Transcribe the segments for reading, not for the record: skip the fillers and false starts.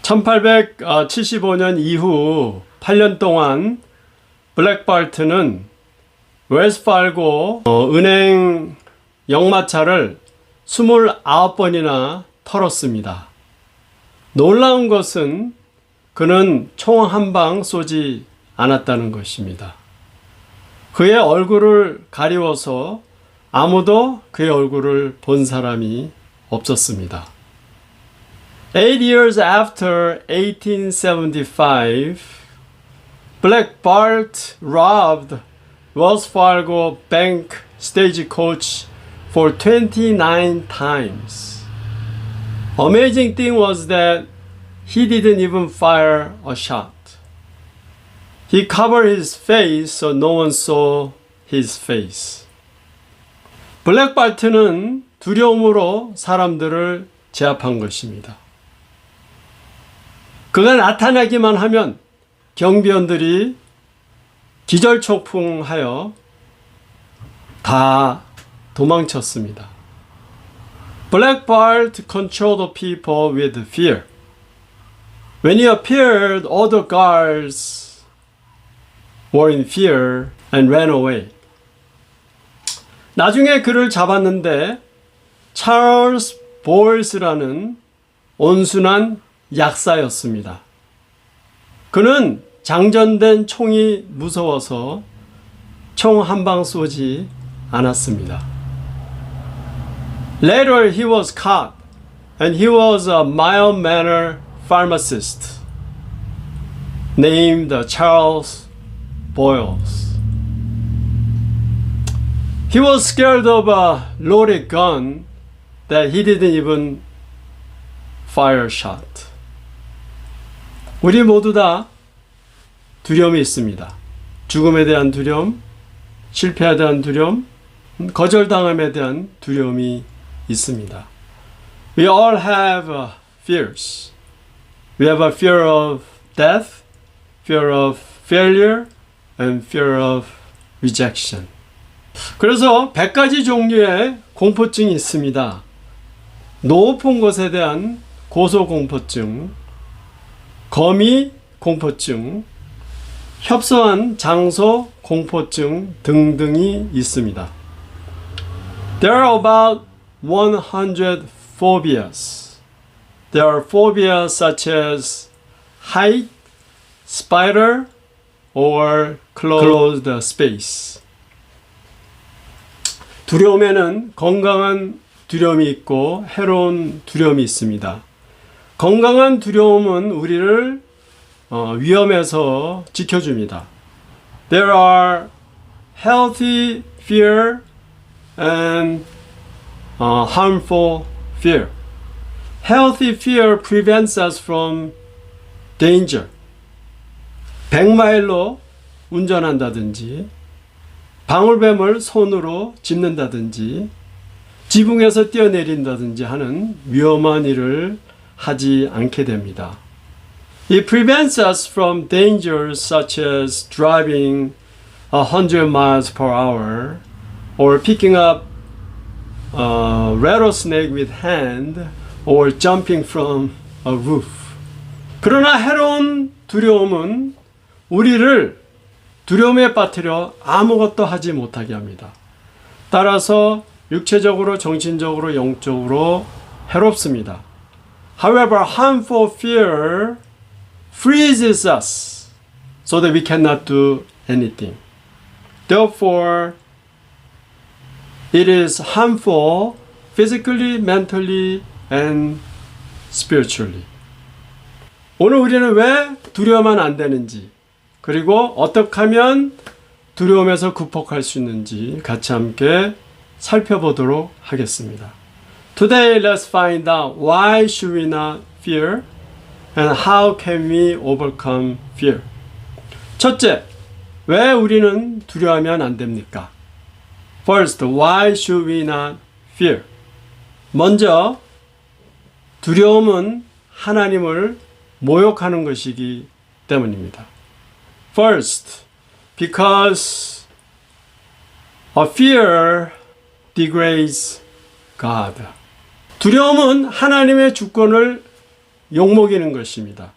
1875년 이후 8년 동안 블랙발트는 웰스파고 은행 역마차를 29번이나 털었습니다. 놀라운 것은 그는 총 한 방 쏘지 않았다는 것입니다. 그의 얼굴을 가리워서 아무도 그의 얼굴을 본 사람이 없었습니다. 8 years after 1875, Black Bart robbed Wells Fargo Bank stagecoach for 29 times. Amazing thing was that he didn't even fire a shot. He covered his face so no one saw his face. 블랙 발트는 두려움으로 사람들을 제압한 것입니다. 그가 나타나기만 하면 경비원들이 기절초풍하여 다 도망쳤습니다. Black Bart controlled the people with fear. When he appeared, all the guards were in fear and ran away. 나중에 그를 잡았는데 찰스 보일스라는 온순한 약사였습니다. 그는 장전된 총이 무서워서 총 한 방 쏘지 않았습니다. Later he was caught and he was a mild-mannered pharmacist named Charles Boyles. He was scared of a loaded gun that he didn't even fire a shot. 우리 모두 다 두려움이 있습니다. 죽음에 대한 두려움, 실패에 대한 두려움, 거절당함에 대한 두려움이 있습니다. We all have fears. We have a fear of death, fear of failure, and fear of rejection. 그래서 100가지 종류의 공포증이 있습니다. 높은 곳에 대한 고소공포증, 거미 공포증, 협소한 장소 공포증 등등이 있습니다. There are about 100 phobias. There are phobias such as height, spider, or closed space. 두려움에는 건강한 두려움이 있고 해로운 두려움이 있습니다. 건강한 두려움은 우리를 위험에서 지켜줍니다. There are healthy fear and harmful fear. Healthy fear prevents us from danger. 100마일로 운전한다든지 방울뱀을 손으로 짚는다든지 지붕에서 뛰어내린다든지 하는 위험한 일을 하지 않게 됩니다. It prevents us from dangers such as driving 100 miles per hour or picking up a rattlesnake with hand or jumping from a roof. 그러나 해로운 두려움은 우리를 두려움에 빠뜨려 아무것도 하지 못하게 합니다. 따라서 육체적으로, 정신적으로, 영적으로 해롭습니다. However, harmful fear freezes us so that we cannot do anything. Therefore, it is harmful physically, mentally, and spiritually. 오늘 우리는 왜 두려워하면 안 되는지, 그리고 어떻게 하면 두려움에서 극복할 수 있는지 같이 함께 살펴보도록 하겠습니다. Today, let's find out why should we not fear and how can we overcome fear. 첫째, 왜 우리는 두려워하면 안 됩니까? First, why should we not fear? 먼저, 두려움은 하나님을 모욕하는 것이기 때문입니다. First, because a fear degrades God. 두려움은 하나님의 주권을 욕먹이는 것입니다.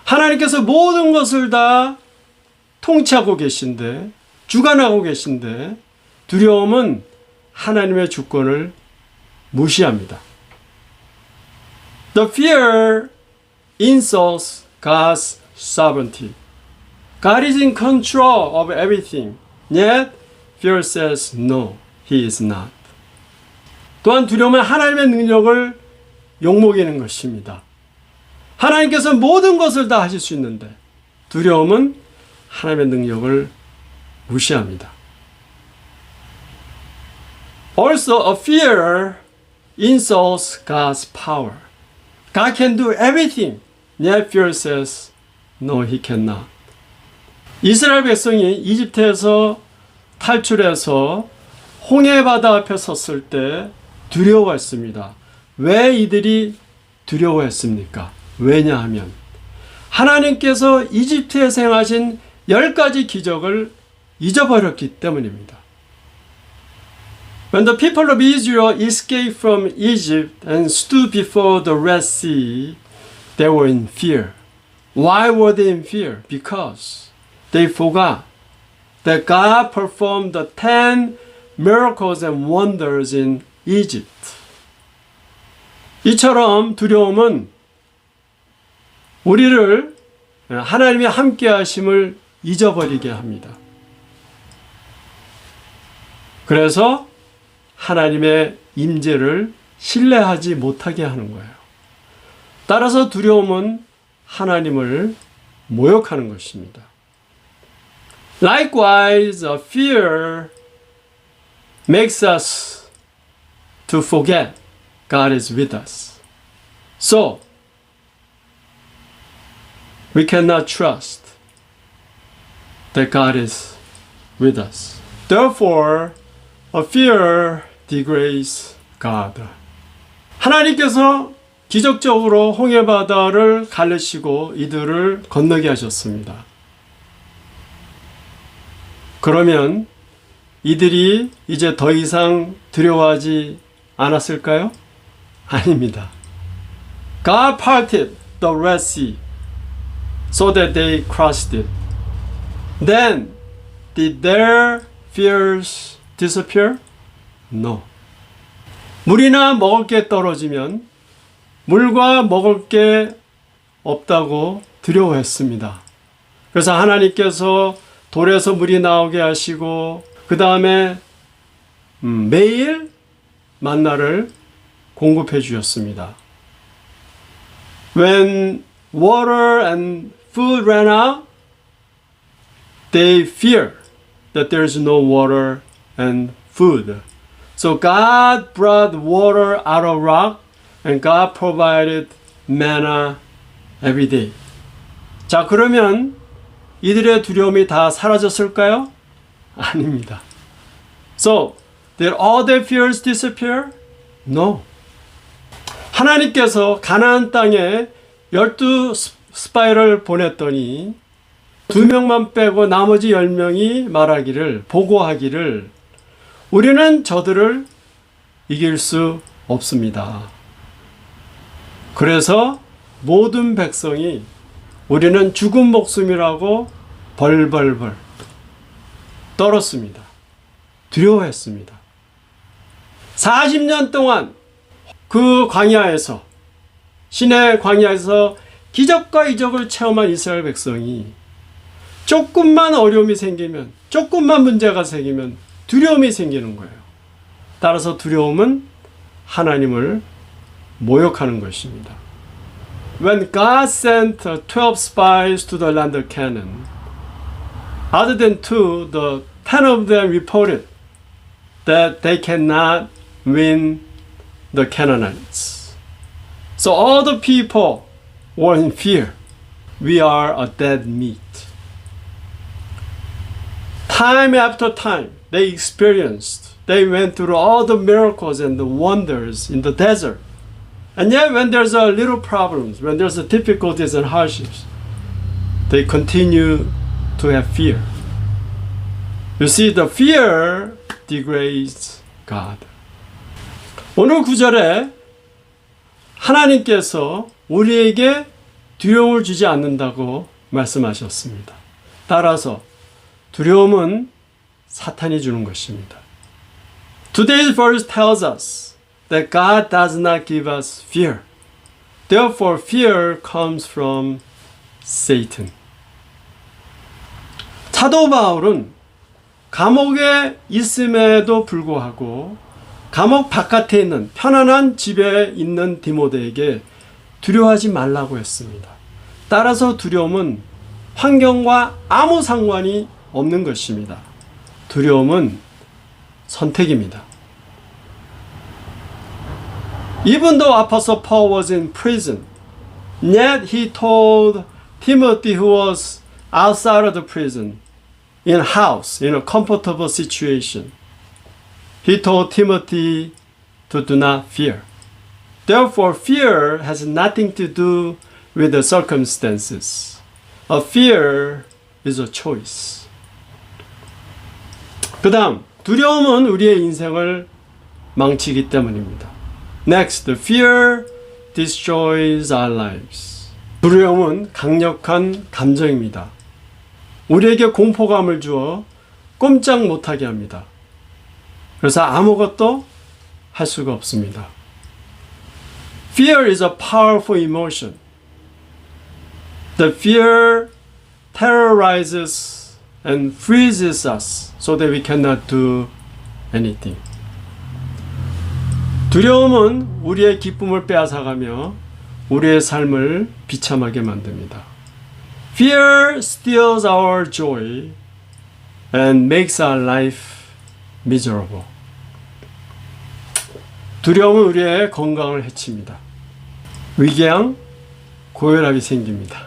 하나님께서 모든 것을 다 통치하고 계신데, 주관하고 계신데, 두려움은 하나님의 주권을 무시합니다. The fear insults God's sovereignty. God is in control of everything. Yet fear says no, he is not. 또한 두려움은 하나님의 능력을 욕먹이는 것입니다. 하나님께서 모든 것을 다 하실 수 있는데 두려움은 하나님의 능력을 무시합니다. Also, a fear insults God's power. God can do everything. Yet fear says, no, he cannot. 이스라엘 백성이 이집트에서 탈출해서 홍해바다 앞에 섰을 때 두려워했습니다. 왜 이들이 두려워했습니까? 왜냐하면 하나님께서 이집트에서 행하신 10가지 기적을 잊어버렸기 때문입니다. When the people of Israel escaped from Egypt and stood before the Red Sea, they were in fear. Why were they in fear? Because they forgot that God performed the 10 miracles and wonders in Egypt. 이처럼 두려움은 우리를 하나님의 함께 하심을 잊어버리게 합니다. 그래서 하나님의 임재를 신뢰하지 못하게 하는 거예요. 따라서 두려움은 하나님을 모욕하는 것입니다. Likewise, fear makes us to forget God is with us. So, we cannot trust that God is with us. Therefore, a fear degrades God. 하나님께서 기적적으로 홍해바다를 가르시고 이들을 건너게 하셨습니다. 그러면 이들이 이제 더 이상 두려워하지 않았을까요? 아닙니다. God parted the Red Sea so that they crossed it. Then, did their fears disappear? No. 물이나 먹을 게 떨어지면 물과 먹을 게 없다고 두려워했습니다. 그래서 하나님께서 돌에서 물이 나오게 하시고 그 다음에 매일 만나를 공급해 주셨습니다. When water and food ran out, they feared that there is no water and food. So God brought water out of rock and God provided manna every day. 자, 그러면 이들의 두려움이 다 사라졌을까요? 아닙니다. So, did all their fears disappear? No. 하나님께서 가나안 땅에 12 스파이를 보냈더니 2명만 빼고 나머지 10명이 말하기를, 보고하기를 우리는 저들을 이길 수 없습니다. 그래서 모든 백성이 우리는 죽은 목숨이라고 벌벌벌 떨었습니다. 두려워했습니다. 40년 동안 그 광야에서 시내 광야에서 기적과 이적을 체험한 이스라엘 백성이 조금만 어려움이 생기면 조금만 문제가 생기면 두려움이 생기는 거예요. 따라서 두려움은 하나님을 모욕하는 것입니다. When God sent 12 spies to the land of Canaan, other than 2, the 10 of them reported that they cannot win the Canaanites. So all the people were in fear. We are a dead meat. Time after time, they went through all the miracles and the wonders in the desert. And yet when there's a little problems, when there's a difficulties and hardships, they continue to have fear. You see, the fear degrades God. 오늘 구절에 하나님께서 우리에게 두려움을 주지 않는다고 말씀하셨습니다. 따라서 두려움은 사탄이 주는 것입니다. Today's verse tells us that God does not give us fear. Therefore, fear comes from Satan. 사도 바울은 감옥에 있음에도 불구하고 감옥 바깥에 있는 편안한 집에 있는 디모데에게 두려워하지 말라고 했습니다. 따라서 두려움은 환경과 아무 상관이 없는 것입니다. 두려움은 선택입니다. Even though Apostle Paul was in prison, yet he told Timothy, who was outside of the prison, in a house, in a comfortable situation, he told Timothy to do not fear. Therefore, fear has nothing to do with the circumstances. A fear is a choice. 그 다음, 두려움은 우리의 인생을 망치기 때문입니다. Next, fear destroys our lives. 두려움은 강력한 감정입니다. 우리에게 공포감을 주어 꼼짝 못하게 합니다. 그래서 아무것도 할 수가 없습니다. Fear is a powerful emotion. The fear terrorizes and freezes us so that we cannot do anything. 두려움은 우리의 기쁨을 빼앗아가며 우리의 삶을 비참하게 만듭니다. Fear steals our joy and makes our life miserable. 두려움은 우리의 건강을 해칩니다. 위궤양, 고혈압이 생깁니다.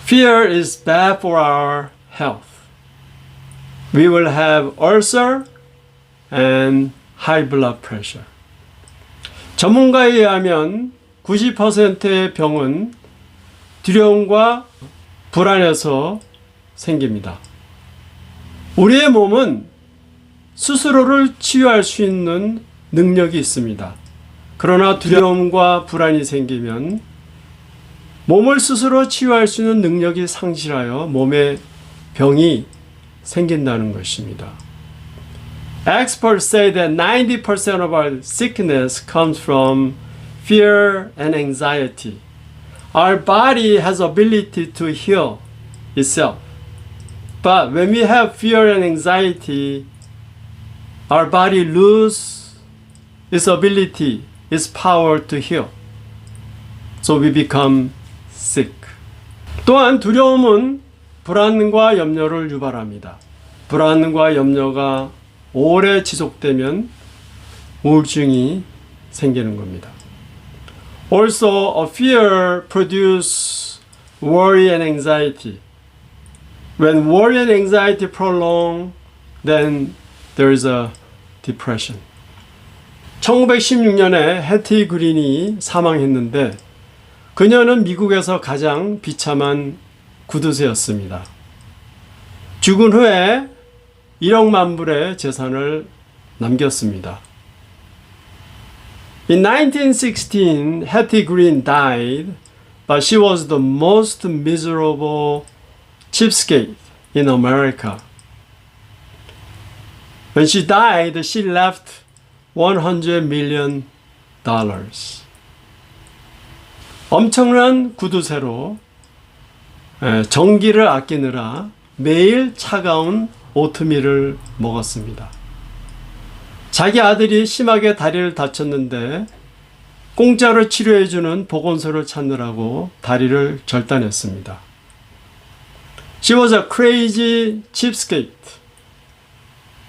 Fear is bad for our health. We will have ulcer and high blood pressure. 전문가에 의하면 90%의 병은 두려움과 불안에서 생깁니다. 우리의 몸은 스스로를 치유할 수 있는 능력이 있습니다. 그러나 두려움과 불안이 생기면 몸을 스스로 치유할 수 있는 능력이 상실하여 몸에 병이 생긴다는 것입니다. Experts say that 90% of our sickness comes from fear and anxiety. Our body has ability to heal itself. But when we have fear and anxiety, our body loses its ability, its power to heal. So we become sick. 또한 두려움은 불안과 염려를 유발합니다. 불안과 염려가 오래 지속되면 우울증이 생기는 겁니다. Also, a fear produces worry and anxiety. When worry and anxiety prolong, then there is a depression. 1916년에 해티 그린이 사망했는데 그녀는 미국에서 가장 비참한 구두쇠였습니다. 죽은 후에 1억 만 불의 재산을 남겼습니다. In 1916, Hattie Green died, but she was the most miserable cheapskate in America. When she died, she left $100 million. 엄청난 구두쇠로 전기를 아끼느라 매일 차가운 오트밀을 먹었습니다. 자기 아들이 심하게 다리를 다쳤는데 공짜로 치료해주는 보건소를 찾느라고 다리를 절단했습니다. She was a crazy cheapskate.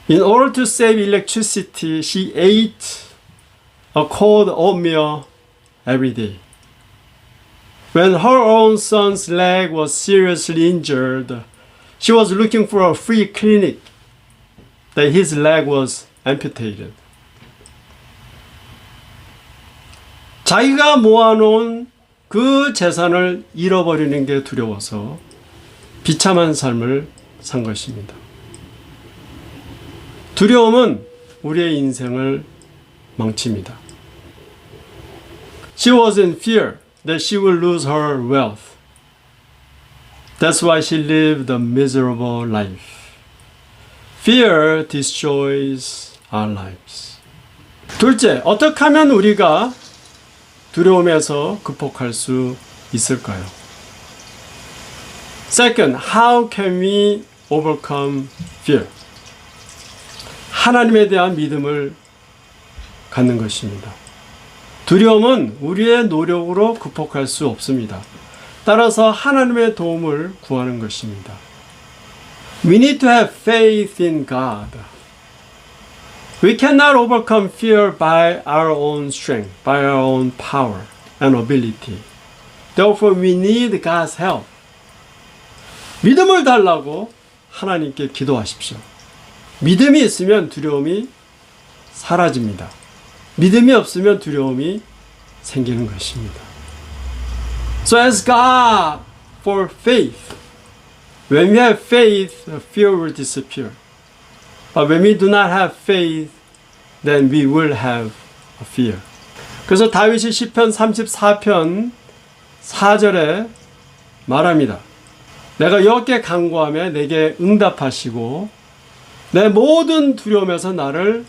In order to save electricity, she ate a cold oatmeal every day. When her own son's leg was seriously injured, she was looking for a free clinic that his leg was amputated. 자기가 모아놓은 그 재산을 잃어버리는 게 두려워서 비참한 삶을 산 것입니다. 두려움은 우리의 인생을 망칩니다. She was in fear that she will lose her wealth. That's why she lived a miserable life. Fear destroys our lives. 둘째, 어떻게 하면 우리가 두려움에서 극복할 수 있을까요? Second, how can we overcome fear? 하나님에 대한 믿음을 갖는 것입니다. 두려움은 우리의 노력으로 극복할 수 없습니다. 따라서 하나님의 도움을 구하는 것입니다. We need to have faith in God. We cannot overcome fear by our own strength, by our own power and ability. Therefore, we need God's help. 믿음을 달라고 하나님께 기도하십시오. 믿음이 있으면 두려움이 사라집니다. 믿음이 없으면 두려움이 생기는 것입니다. So ask God for faith. When we have faith, fear will disappear. But when we do not have faith, then we will have a fear. 그래서 다윗이 시편 34편 4절에 말합니다. 내가 여호와께 간구하며 내게 응답하시고 내 모든 두려움에서 나를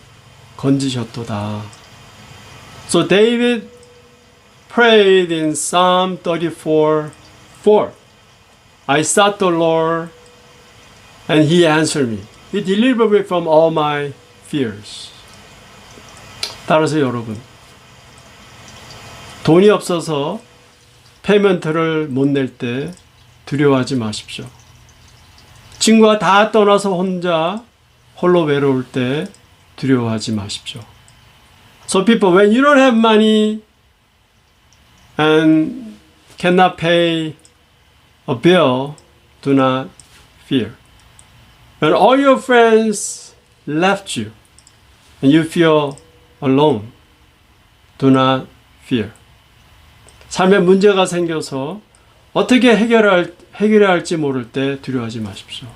건지셨도다. So David prayed in Psalm 34:4. I sought the Lord and he answered me. He delivered me from all my fears. 따라서 여러분, 돈이 없어서 페이먼트를 못 낼 때 두려워하지 마십시오. 친구가 다 떠나서 홀로 외로울 때 두려워하지 마십시오. So people, when you don't have money and cannot pay a bill, do not fear. When all your friends left you and you feel alone, do not fear. 삶에 문제가 생겨서 어떻게 해결해야 할지 모를 때 두려워하지 마십시오.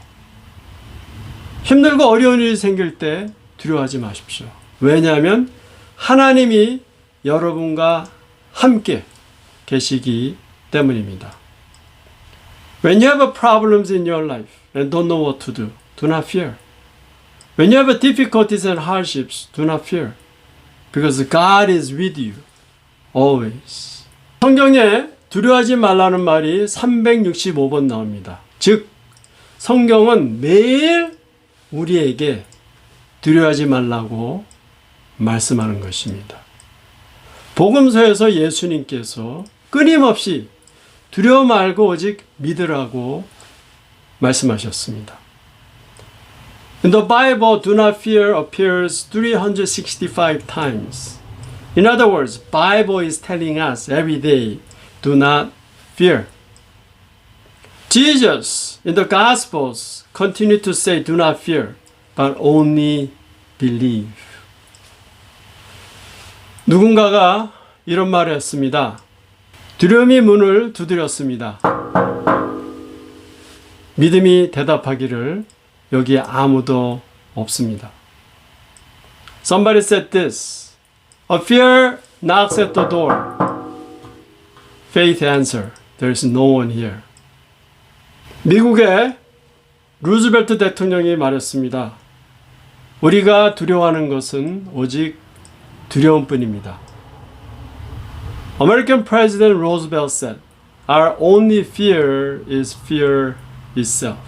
힘들고 어려운 일이 생길 때 두려워하지 마십시오. 왜냐하면 하나님이 여러분과 함께 계시기 때문입니다. When you have problems in your life and don't know what to do, do not fear. When you have difficulties and hardships, do not fear. Because God is with you always. 성경에 두려워하지 말라는 말이 365번 나옵니다. 즉, 성경은 매일 우리에게 두려워하지 말라고 말씀하는 것입니다. 복음서에서 예수님께서 끊임없이 두려워 말고 오직 믿으라고 말씀하셨습니다. In the Bible, do not fear appears 365 times. In other words, Bible is telling us every day, do not fear. Jesus in the Gospels continue to say, do not fear, but only believe. 누군가가 이런 말을 했습니다. 두려움이 문을 두드렸습니다. 믿음이 대답하기를 여기에 아무도 없습니다. Somebody said this. A fear knocks at the door. Faith answer. There is no one here. 미국의 루즈벨트 대통령이 말했습니다. 우리가 두려워하는 것은 오직 두려움뿐입니다. American President Roosevelt said, "Our only fear is fear itself."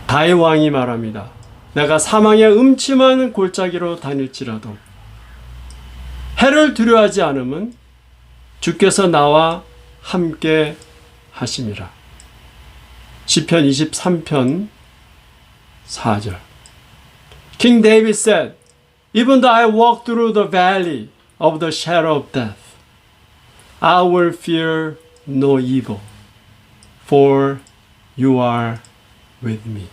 다윗 왕이 말합니다. 내가 사망의 음침한 골짜기로 다닐지라도 해를 두려워하지 않으면 주께서 나와 함께 하심이라. 시편 23편 4절. King David said, Even though I walk through the valley of the shadow of death, I will fear no evil, for you are with me.